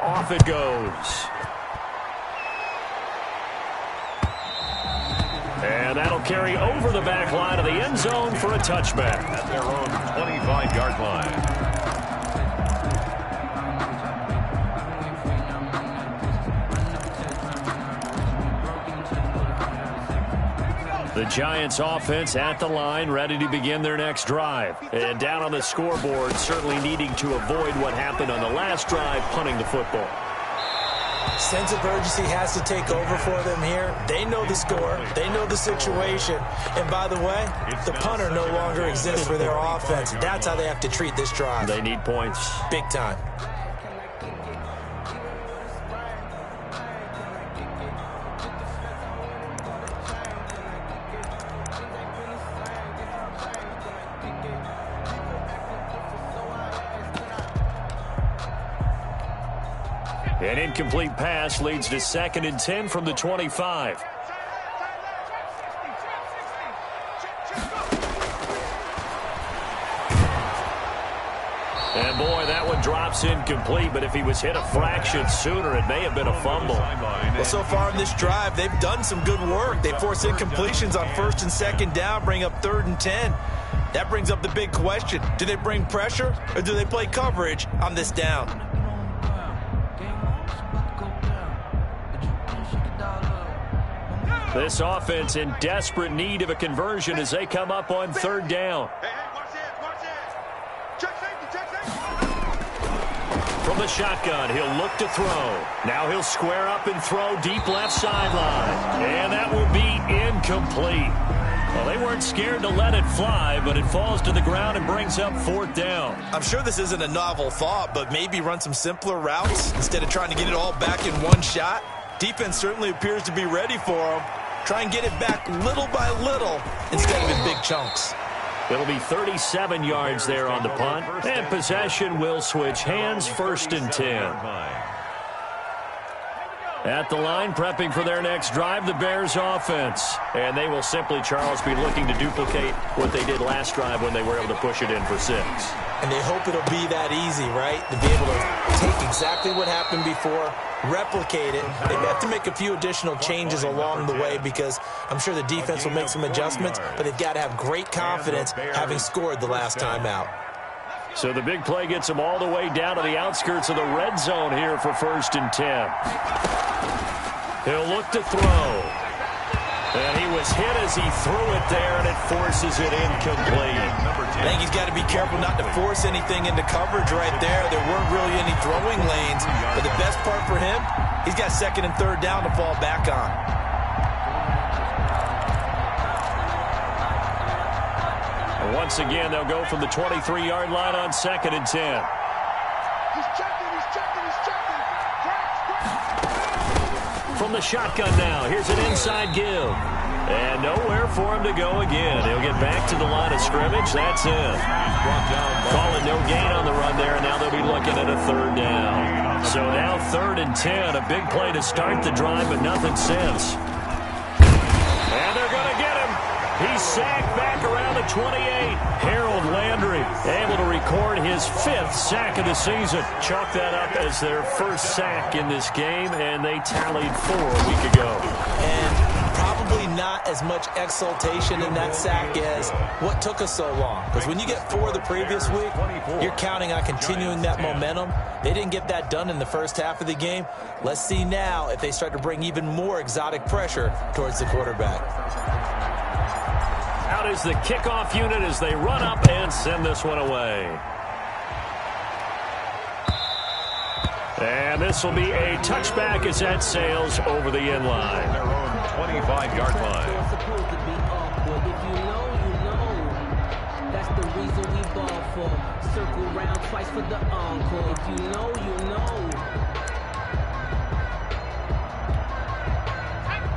off it goes. And that'll carry over the back line of the end zone for a touchback. At their own 25-yard line. The Giants offense at the line, ready to begin their next drive. And down on the scoreboard, certainly needing to avoid what happened on the last drive, punting the football. Sense of urgency has to take over for them here. They know the score. They know the situation. And by the way, the punter no longer exists for their offense. That's how they have to treat this drive. They need points. Big time. An incomplete pass leads to 2nd and 10 from the 25. And boy, that one drops incomplete, but if he was hit a fraction sooner, it may have been a fumble. Well, so far in this drive, they've done some good work. They force incompletions on 1st and 2nd down, bring up 3rd and 10. That brings up the big question. Do they bring pressure or do they play coverage on this down? This offense in desperate need of a conversion as they come up on 3rd down. From the shotgun, he'll look to throw. Now he'll square up and throw deep left sideline. And that will be incomplete. Well, they weren't scared to let it fly, but it falls to the ground and brings up 4th down. I'm sure this isn't a novel thought, but maybe run some simpler routes instead of trying to get it all back in one shot. Defense certainly appears to be ready for them. Try and get it back little by little instead of in big chunks. It'll be 37 yards there on the punt, and possession will switch hands, 1st and 10. At the line, prepping for their next drive, the Bears offense. And they will simply, Charles, be looking to duplicate what they did last drive when they were able to push it in for 6. And they hope it'll be that easy, right? To be able to take exactly what happened before, replicate it. They have to make a few additional changes along the way because I'm sure the defense will make some adjustments, but they've got to have great confidence having scored the last time out. So the big play gets them all the way down to the outskirts of the red zone here for 1st and 10. He'll look to throw. And he was hit as he threw it there, and it forces it incomplete. I think he's got to be careful not to force anything into coverage right there. There weren't really any throwing lanes. But the best part for him, he's got 2nd and 3rd down to fall back on. And once again, they'll go from the 23-yard line on 2nd and 10. He's checking. From the shotgun now, here's an inside give. And nowhere for him to go again. He'll get back to the line of scrimmage. That's it. Calling no gain on the run there, and now they'll be looking at a 3rd down. So now 3rd and 10, a big play to start the drive, but nothing since. And they're going to get him. He's sacked back around the 28. Harold Landry able to record his 5th sack of the season. Chalk that up as their 1st sack in this game, and they tallied 4 a week ago. And probably not as much exultation in that sack as what took us so long. Because when you get 4 the previous week, you're counting on continuing that momentum. They didn't get that done in the first half of the game. Let's see now if they start to bring even more exotic pressure towards the quarterback. Out is the kickoff unit as they run up and send this one away. And this will be a touchback as that sails over the end line. Their own 25-yard line. If you know, you know. That's the reason we ball for. Circle round twice for the encore. If you know, you know.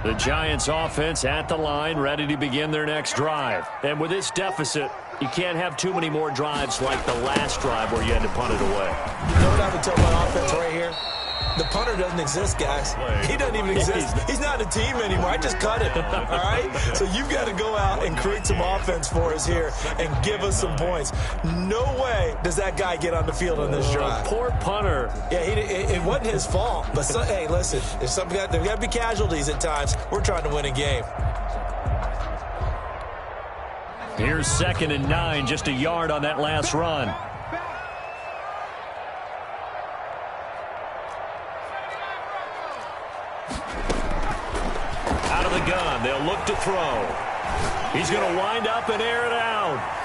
The Giants offense at the line, ready to begin their next drive. And with this deficit, you can't have too many more drives like the last drive where you had to punt it away. You know what I would tell my offense right here? The punter doesn't exist, guys. He doesn't even exist. He's not a team anymore. I just cut him, all right? So you've got to go out and create some offense for us here and give us some points. No way does that guy get on the field on this drive. Poor punter. Yeah, it wasn't his fault. But, hey, listen, there's got to be casualties at times. We're trying to win a game. Here's 2nd and 9, just a yard on that last run. Out of the gun, they'll look to throw. He's going to wind up and air it out.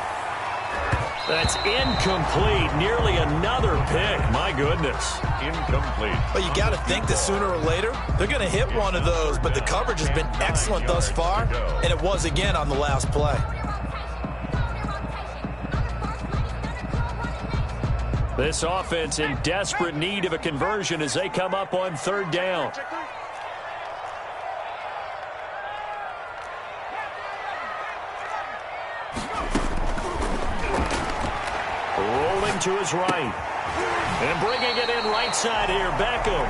That's incomplete. Nearly another pick. My goodness. Incomplete. Well, you got to think that sooner or later they're going to hit one of those, but the coverage has been excellent thus far, and it was again on the last play. This offense in desperate need of a conversion as they come up on 3rd down. Rolling to his right. And bringing it in right side here, Beckham.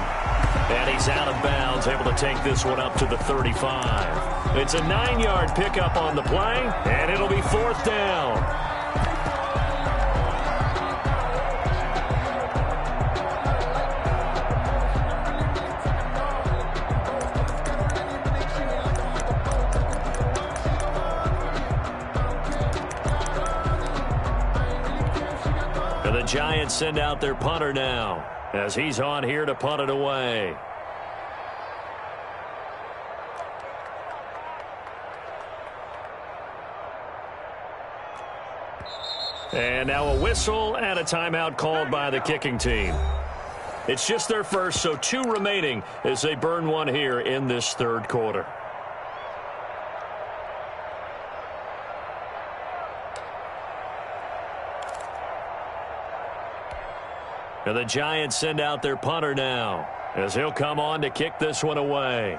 And he's out of bounds, able to take this one up to the 35. It's a 9-yard pickup on the play, and it'll be 4th down. The Giants send out their punter now as he's on here to punt it away. And now a whistle and a timeout called by the kicking team. It's just their first, so 2 remaining as they burn one here in this 3rd quarter. And the Giants send out their punter now as he'll come on to kick this one away.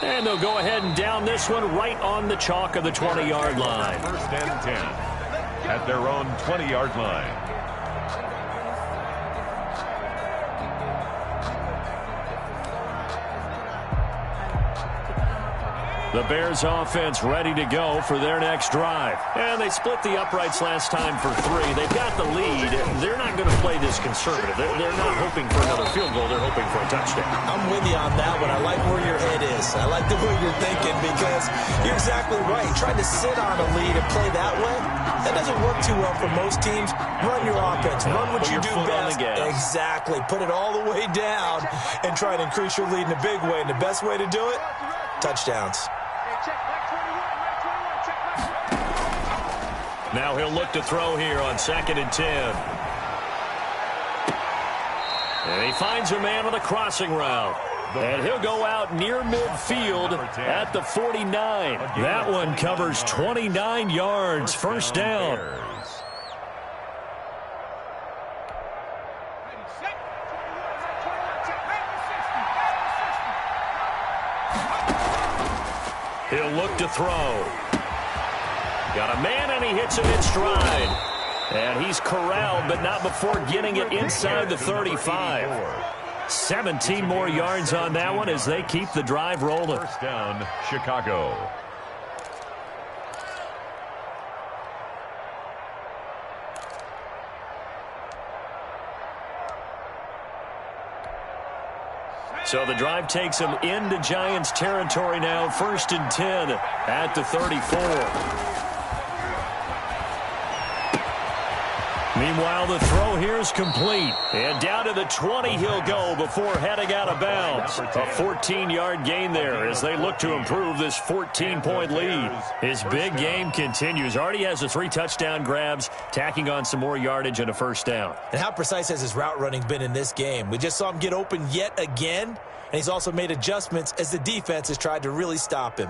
And they'll go ahead and down this one right on the chalk of the 20-yard line. 1st and 10 at their own 20-yard line. The Bears offense ready to go for their next drive. And they split the uprights last time for 3. They've got the lead. They're not going to play this conservative. They're not hoping for another field goal. They're hoping for a touchdown. I'm with you on that one. I like where your head is. I like the way you're thinking because you're exactly right. Trying to sit on a lead and play that way, that doesn't work too well for most teams. Run your offense. Run what you do best. Exactly. Put it all the way down and try to increase your lead in a big way. And the best way to do it, touchdowns. Now he'll look to throw here on 2nd and 10. And he finds a man on the crossing route. And he'll go out near midfield at the 49. That one covers 29 yards. 1st down. He'll look to throw. Got a man, and he hits him in stride. And he's corralled, but not before getting it inside the 35. 17 more yards on that one as they keep the drive rolling. 1st down, Chicago. So the drive takes him into Giants territory now. 1st and 10 at the 34. Meanwhile, the throw here is complete. And down to the 20 he'll go before heading out of bounds. A 14-yard gain there as they look to improve this 14-point lead. His big game continues. Already has the 3 touchdown grabs, tacking on some more yardage and a 1st down. And how precise has his route running been in this game? We just saw him get open yet again, and he's also made adjustments as the defense has tried to really stop him.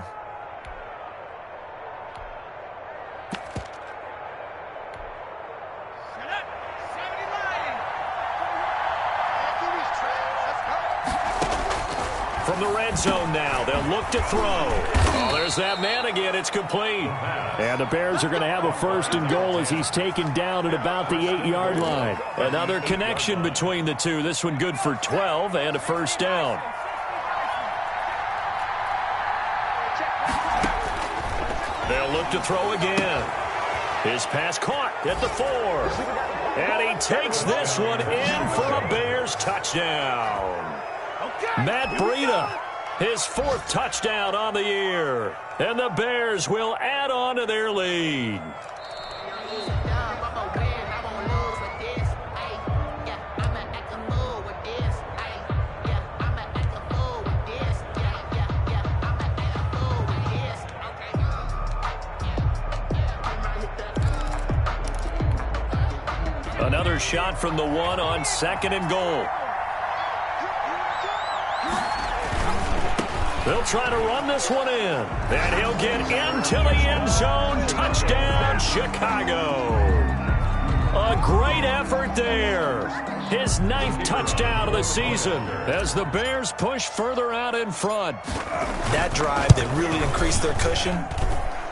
From the red zone now, they'll look to throw. Oh, there's that man again. It's complete. And the Bears are going to have a 1st and goal as he's taken down at about the 8-yard line. Another connection between the two. This one good for 12 and a 1st down. They'll look to throw again. His pass caught at the 4. And he takes this one in for a Bears touchdown. Matt Breida, his 4th touchdown on the year. And the Bears will add on to their lead. Another shot from the 1 on 2nd and goal. They'll try to run this one in. And he'll get into the end zone. Touchdown, Chicago. A great effort there. His 9th touchdown of the season as the Bears push further out in front. That drive that really increased their cushion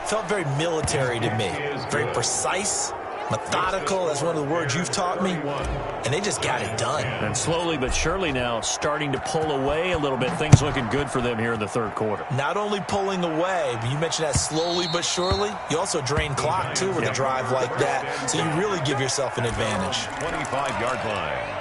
felt very military to me. Very precise. Methodical, that's one of the words you've taught me, and they just got it done. And slowly but surely now starting to pull away a little bit. Things looking good for them here in the 3rd quarter. Not only pulling away, but you mentioned that slowly but surely. You also drain clock, too, with a drive like that, so you really give yourself an advantage. 25-yard line.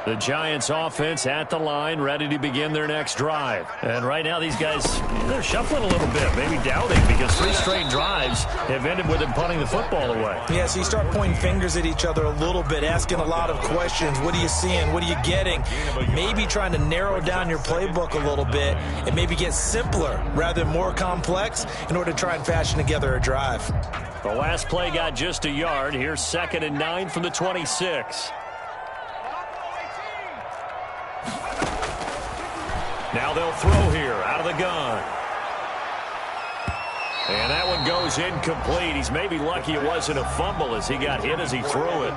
The Giants offense at the line, ready to begin their next drive. And right now these guys, they're shuffling a little bit, maybe doubting, because 3 straight drives have ended with them punting the football away. Yeah, so you start pointing fingers at each other a little bit, asking a lot of questions. What are you seeing? What are you getting? Maybe trying to narrow down your playbook a little bit and maybe get simpler rather than more complex in order to try and fashion together a drive. The last play got just a yard. Here's 2nd and 9 from the 26. Now they'll throw here out of the gun. And that one goes incomplete. He's maybe lucky it wasn't a fumble as he got hit as he threw it.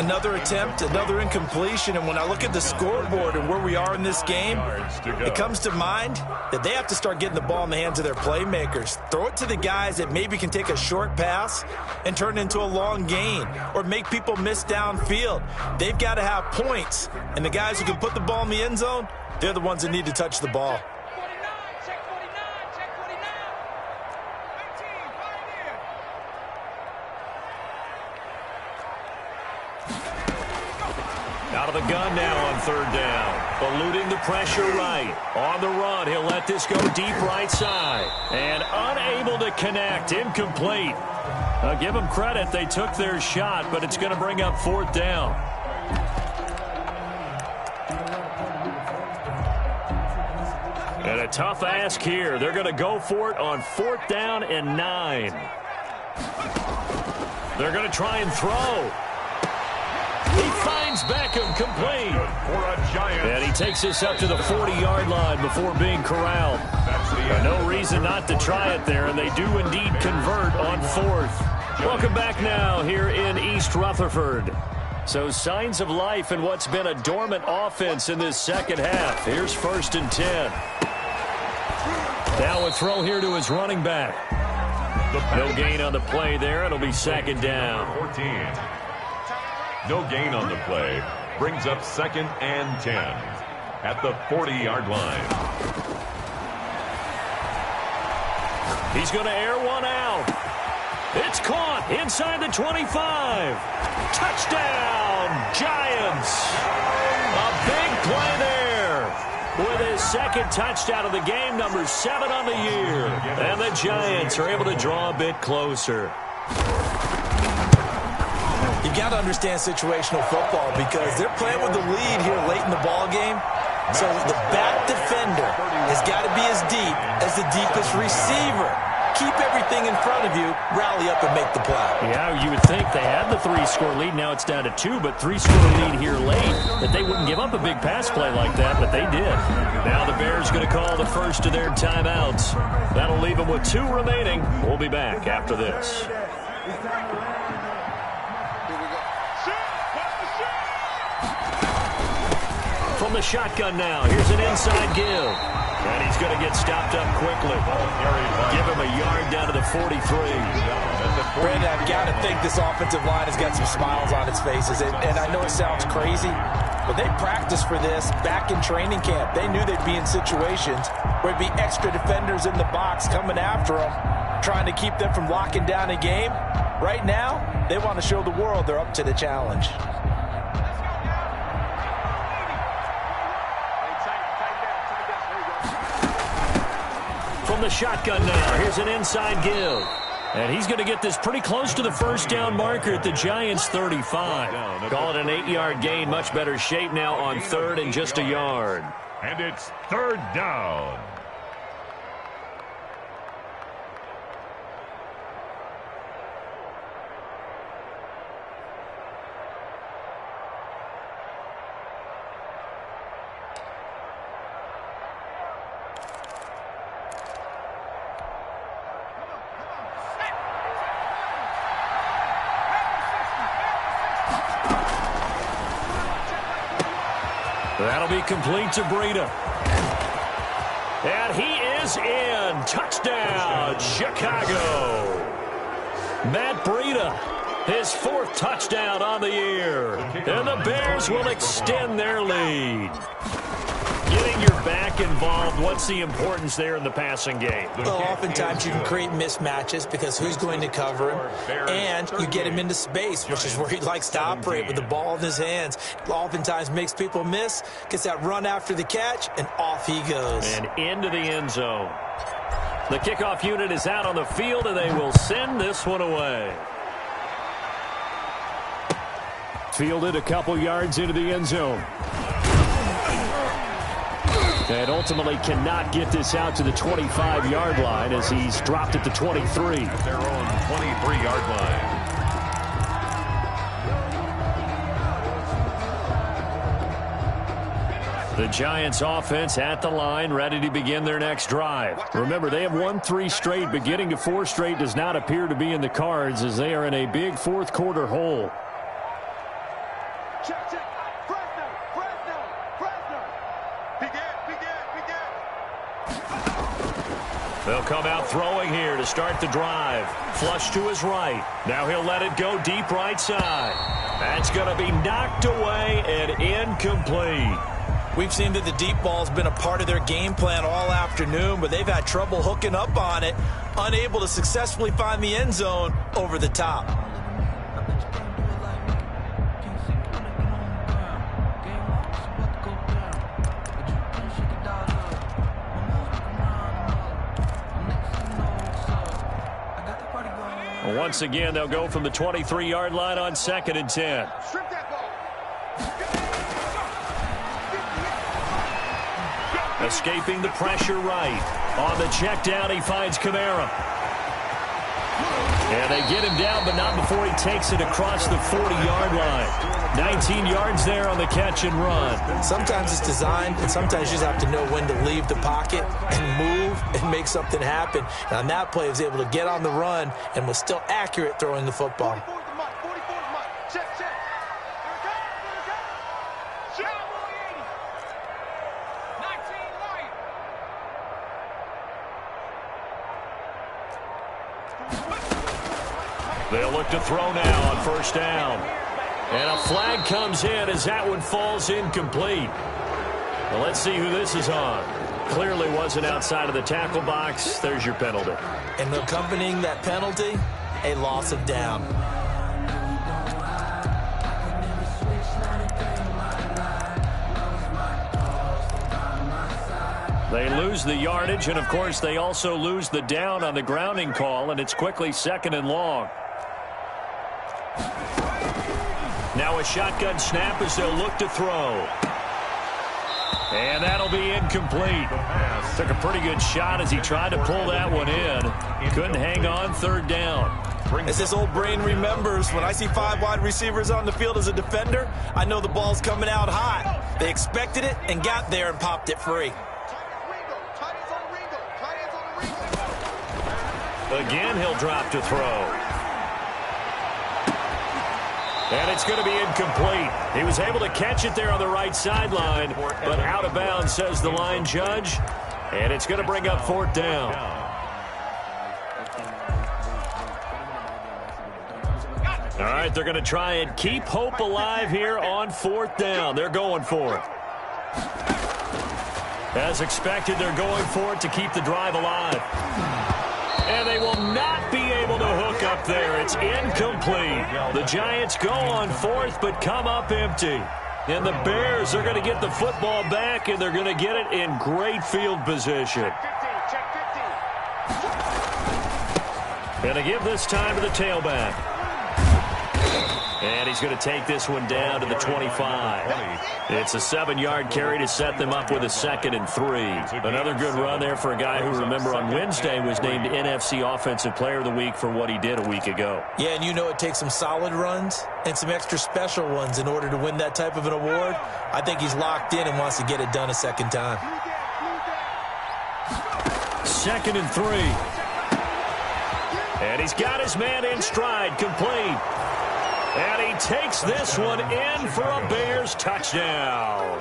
Another attempt, another incompletion. And when I look at the scoreboard and where we are in this game, it comes to mind that they have to start getting the ball in the hands of their playmakers. Throw it to the guys that maybe can take a short pass and turn it into a long gain or make people miss downfield. They've got to have points. And the guys who can put the ball in the end zone, they're the ones that need to touch the ball. Out of the gun now on 3rd down. Eluding the pressure right. On the run, he'll let this go deep right side. And unable to connect. Incomplete. I'll give them credit. They took their shot, but it's going to bring up 4th down. And a tough ask here. They're going to go for it on 4th down and 9. They're going to try and throw. He finds Beckham complete. For a Giant. And he takes this up to the 40-yard line before being corralled. No reason not to try it there, and they do indeed convert on 4th. Welcome back now here in East Rutherford. So signs of life in what's been a dormant offense in this 2nd half. Here's 1st and 10. Now a throw here to his running back. No gain on the play there. It'll be 2nd down. 14. No gain on the play. Brings up 2nd and 10 at the 40-yard line. He's going to air one out. It's caught inside the 25. Touchdown, Giants. A big play there with his 2nd touchdown of the game, number 7 on the year. And the Giants are able to draw a bit closer. You've got to understand situational football because they're playing with the lead here late in the ball game. So the back defender has got to be as deep as the deepest receiver. Keep everything in front of you, rally up and make the play. Yeah, you would think they had the 3-score lead. Now it's down to 2, but 3-score lead here late. That they wouldn't give up a big pass play like that, but they did. Now the Bears going to call the first of their timeouts. That'll leave them with 2 remaining. We'll be back after this. From the shotgun now, here's an inside give. And he's going to get stopped up quickly. Give him a yard down to the 43. Brandon, I've got to think this offensive line has got some smiles on its faces. And I know it sounds crazy, but they practiced for this back in training camp. They knew they'd be in situations where it'd be extra defenders in the box coming after them, trying to keep them from locking down a game. Right now, they want to show the world they're up to the challenge. From the shotgun now, here's an inside give. And he's going to get this pretty close to the first down marker at the Giants' 35. Call it an 8-yard gain. Much better shape now on third and just a yard. And it's third down. That'll be complete to Breida. And he is in. Touchdown, Chicago. Matt Breida, his 4th touchdown on the year. And the Bears will extend their lead. Getting your back involved, what's the importance there in the passing game? Well, oftentimes you can create mismatches because who's going to cover him, and you get him into space, which is where he likes to operate with the ball in his hands. Oftentimes makes people miss, gets that run after the catch, and off he goes. And into the end zone. The kickoff unit is out on the field, and they will send this one away. Fielded a couple yards into the end zone. And ultimately cannot get this out to the 25-yard line as he's dropped at the 23. At their own 23-yard line. The Giants offense at the line, ready to begin their next drive. Remember, they have won 3 straight, but getting to 4 straight does not appear to be in the cards as they are in a big fourth-quarter hole. Check, check. They'll come out throwing here to start the drive. Flush to his right. Now he'll let it go deep right side. That's going to be knocked away and incomplete. We've seen that the deep ball's been a part of their game plan all afternoon, but they've had trouble hooking up on it, unable to successfully find the end zone over the top. Once again, they'll go from the 23-yard line on 2nd and 10. Strip that ball. Escaping the pressure right. On the check down, he finds Kamara. And they get him down, but not before he takes it across the 40-yard line. 19 yards there on the catch and run. Sometimes it's designed, and sometimes you just have to know when to leave the pocket and move and make something happen. And on that play, he was able to get on the run and was still accurate throwing the football. 44 is the mark. 44 is the mark. Check, check. There it goes. There it goes. Check. 19 right. They'll look to throw now on first down. And a flag comes in as that one falls incomplete. Well, let's see who this is on. Clearly wasn't outside of the tackle box. There's your penalty. And accompanying that penalty, a loss of down. They lose the yardage, and, of course, they also lose the down on the grounding call, and it's quickly 2nd and long. Now a shotgun snap as they'll look to throw. And that'll be incomplete. Took a pretty good shot as he tried to pull that one in. Couldn't hang on, 3rd down. As this old brain remembers, when I see 5 wide receivers on the field as a defender, I know the ball's coming out hot. They expected it and got there and popped it free. Again, he'll drop to throw. And it's going to be incomplete. He was able to catch it there on the right sideline, but out of bounds, says the line judge. And it's going to bring up 4th down. All right, they're going to try and keep hope alive here on 4th down. They're going for it. As expected, they're going for it to keep the drive alive. And they will not be able to hook up there. It's incomplete. The Giants go on 4th, but come up empty. And the Bears are going to get the football back, and they're going to get it in great field position. Going to give this time to the tailback. And he's going to take this one down to the 25. It's a 7-yard carry to set them up with a 2nd and 3. Another good run there for a guy who, remember, on Wednesday was named NFC Offensive Player of the Week for what he did a week ago. Yeah, and you know it takes some solid runs and some extra special ones in order to win that type of an award. I think he's locked in and wants to get it done a second time. 2nd and 3. And he's got his man in stride, complete. And he takes this one in for a Bears touchdown.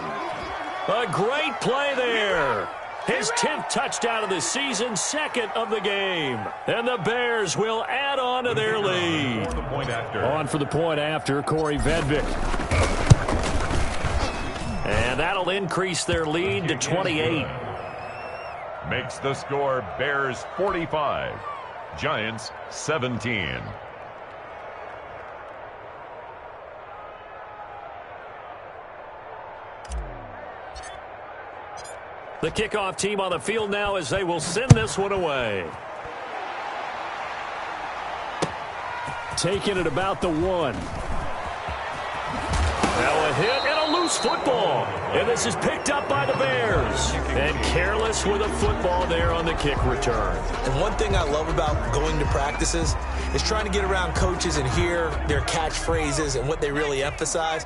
A great play there. His 10th touchdown of the season, 2nd of the game. And the Bears will add on to their lead. On for the point after, Corey Vedvik. And that'll increase their lead to 28. Makes the score Bears 45, Giants 17. The kickoff team on the field now as they will send this one away. Taking it about the 1. Now a hit and a loose football. And this is picked up by the Bears. And careless with a football there on the kick return. And one thing I love about going to practices is trying to get around coaches and hear their catchphrases and what they really emphasize.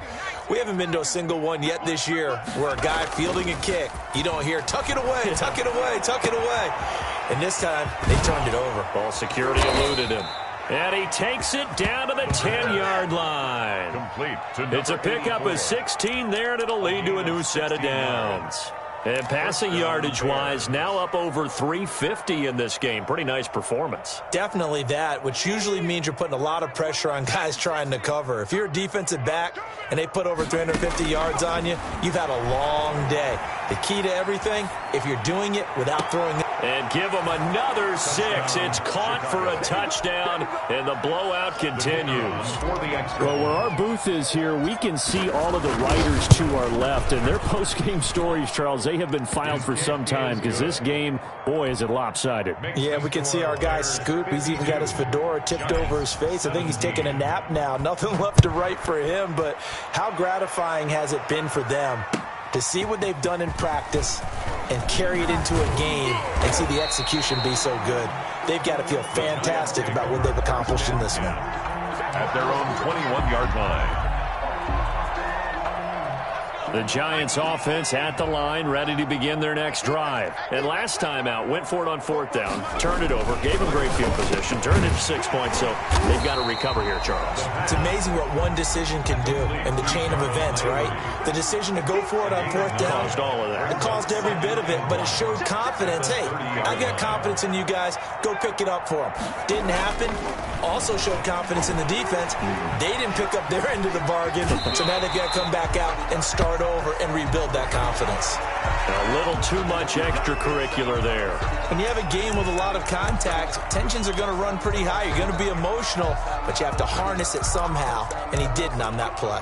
We haven't been to a single one yet this year where a guy fielding a kick, you don't hear, tuck it away, tuck it away, tuck it away. And this time, they turned it over. Ball security eluded him. And he takes it down to the 10-yard line. It's a pickup of 16 there, and it'll lead to a new set of downs. And passing yardage-wise, now up over 350 in this game. Pretty nice performance. Definitely that, which usually means you're putting a lot of pressure on guys trying to cover. If you're a defensive back and they put over 350 yards on you, you've had a long day. The key to everything, if you're doing it without throwing it. And give them another 6. It's caught for a touchdown, and the blowout continues. Well, where our booth is here, we can see all of the writers to our left, and their post-game stories, Charles, they have been filed for some time because this game, boy, is it lopsided. Yeah, we can see our guy Scoop. He's even got his fedora tipped over his face. I think he's taking a nap now. Nothing left to write for him, but how gratifying has it been for them to see what they've done in practice and carry it into a game and see the execution be so good. They've got to feel fantastic about what they've accomplished in this one. At their own 21-yard line. The Giants offense at the line, ready to begin their next drive. And last time out, went for it on 4th down, turned it over, gave them great field position, turned it to 6 points, so they've got to recover here, Charles. It's amazing what one decision can do in the chain of events, right? The decision to go for it on 4th down. Caused all of that. It caused every bit of it, but it showed confidence. Hey, I've got confidence in you guys. Go pick it up for them. Didn't happen. Also showed confidence in the defense. They didn't pick up their end of the bargain, so now they've got to come back out and start over and rebuild that confidence. A little too much extracurricular there. When you have a game with a lot of contact, tensions are going to run pretty high. You're going to be emotional, but you have to harness it somehow, and he didn't on that play.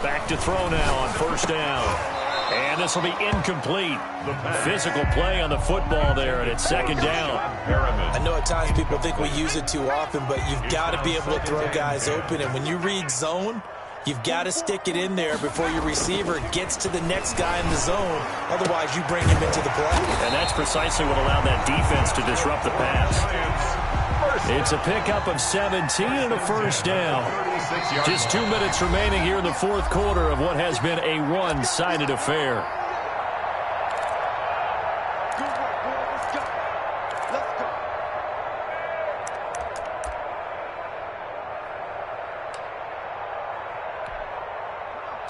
Back to throw now on 1st down. And this will be incomplete. Physical play on the football there, and it's 2nd down. I know at times people think we use it too often, but you've got to be able to throw guys open. And when you read zone, you've got to stick it in there before your receiver gets to the next guy in the zone. Otherwise, you bring him into the play. And that's precisely what allowed that defense to disrupt the pass. It's a pickup of 17 and a 1st down. Just 2 minutes remaining here in the 4th quarter of what has been a one-sided affair.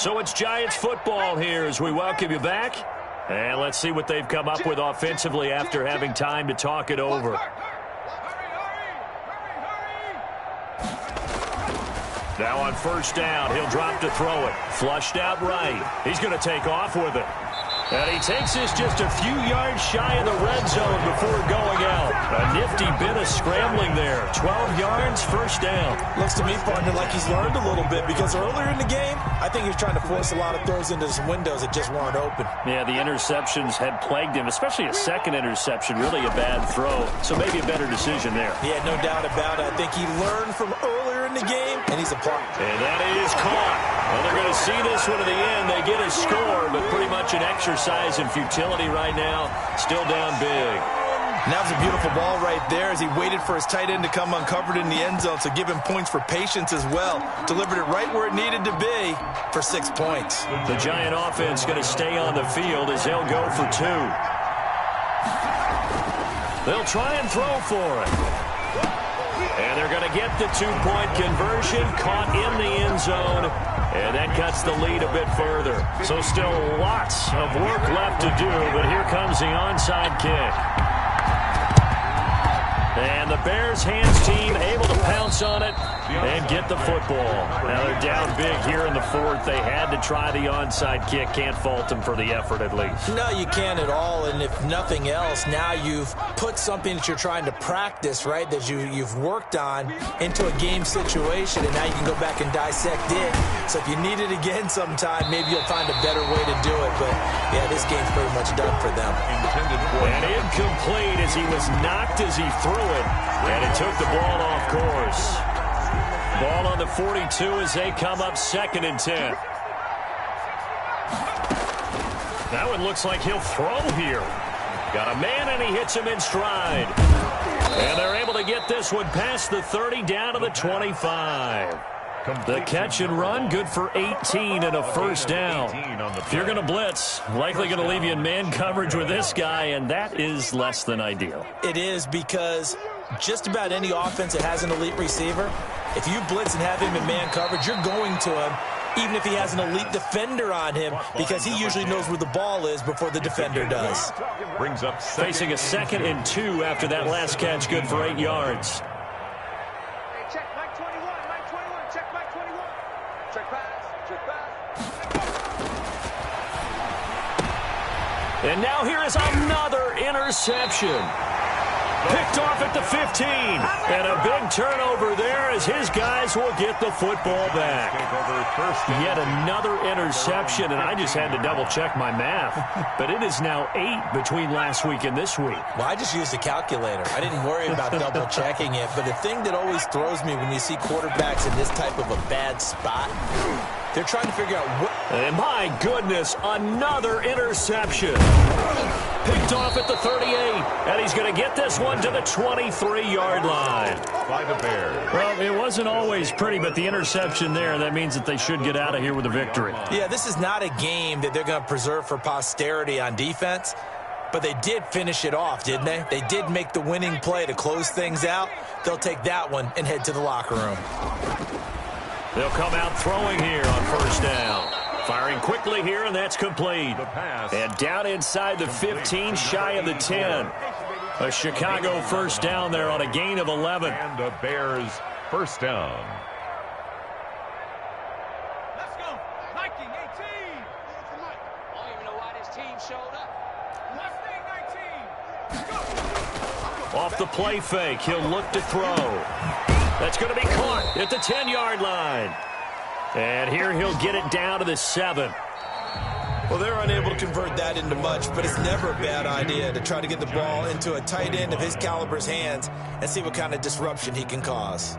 So it's Giants football here as we welcome you back. And let's see what they've come up with offensively after having time to talk it over. Now on first down, he'll drop to throw it. Flushed out right. He's going to take off with it. And he takes this just a few yards shy of the red zone before going out. A nifty bit of scrambling there. 12 yards, first down. Looks to me, partner, like he's learned a little bit because earlier in the game, I think he was trying to force a lot of throws into some windows that just weren't open. Yeah, the interceptions had plagued him, especially a second interception, really a bad throw. So maybe a better decision there. Yeah, no doubt about it. I think he learned from earlier in the game, and he's applying. And that is caught. Well, they're going to see this one to the end. They get a score, but pretty much an exercise in futility right now. Still down big. And that was a beautiful ball right there as he waited for his tight end to come uncovered in the end zone, so give him points for patience as well. Delivered it right where it needed to be for 6 points. The Giant offense going to stay on the field as they'll go for 2. They'll try and throw for it. And they're going to get the 2-point conversion, caught in the end zone, and that cuts the lead a bit further. So still lots of work left to do, but here comes the onside kick. And the Bears hands team able to pounce on it and get the football. Now they're down big here in the fourth. They had to try the onside kick. Can't fault them for the effort at least. No, you can't at all. And if nothing else, now you've put something that you're trying to practice, right, that you've worked on into a game situation, and now you can go back and dissect it. So if you need it again sometime, maybe you'll find a better way to do it. But, yeah, this game's pretty much done for them. And incomplete as he was knocked as he threw it, and it took the ball off course. Ball on the 42 as they come up 2nd and 10. That one looks like he'll throw here. Got a man, and he hits him in stride. And they're able to get this one past the 30 down to the 25. The catch and run, good for 18 and a first down. If you're going to blitz, likely going to leave you in man coverage with this guy, and that is less than ideal. It is because just about any offense that has an elite receiver, if you blitz and have him in man coverage, you're going to him, even if he has an elite defender on him, because he usually knows where the ball is before the defender does. Brings up facing a 2nd and 2 after that last catch, good for 8 yards. Check Mike 21, Mike 21, check Mike 21. Check pass, check pass. And now here is another interception. Picked off at the 15. And a big turnover there as his guys will get the football back. Yet another interception, and I just had to double-check my math. But it is now 8 between last week and this week. Well, I just used a calculator. I didn't worry about double-checking it. But the thing that always throws me when you see quarterbacks in this type of a bad spot, they're trying to figure out what... And my goodness, another interception. Picked off at the 38, and he's going to get this one to the 23-yard line. by the Bears. Well, it wasn't always pretty, but the interception there, that means that they should get out of here with a victory. Yeah, this is not a game that they're going to preserve for posterity on defense, but they did finish it off, didn't they? They did make the winning play to close things out. They'll take that one and head to the locker room. They'll come out throwing here on first down. Firing quickly here, and that's complete. And down inside the 15, shy of the 10. A Chicago first down there on a gain of 11. And the Bears first down. Let's go. Nike 18. I don't even know why this team showed up. Mustang 19. Go. Off the play fake, he'll look to throw. That's going to be caught at the 10-yard line. And here he'll get it down to the 7. Well, they're unable to convert that into much, but it's never a bad idea to try to get the ball into a tight end of his caliber's hands and see what kind of disruption he can cause.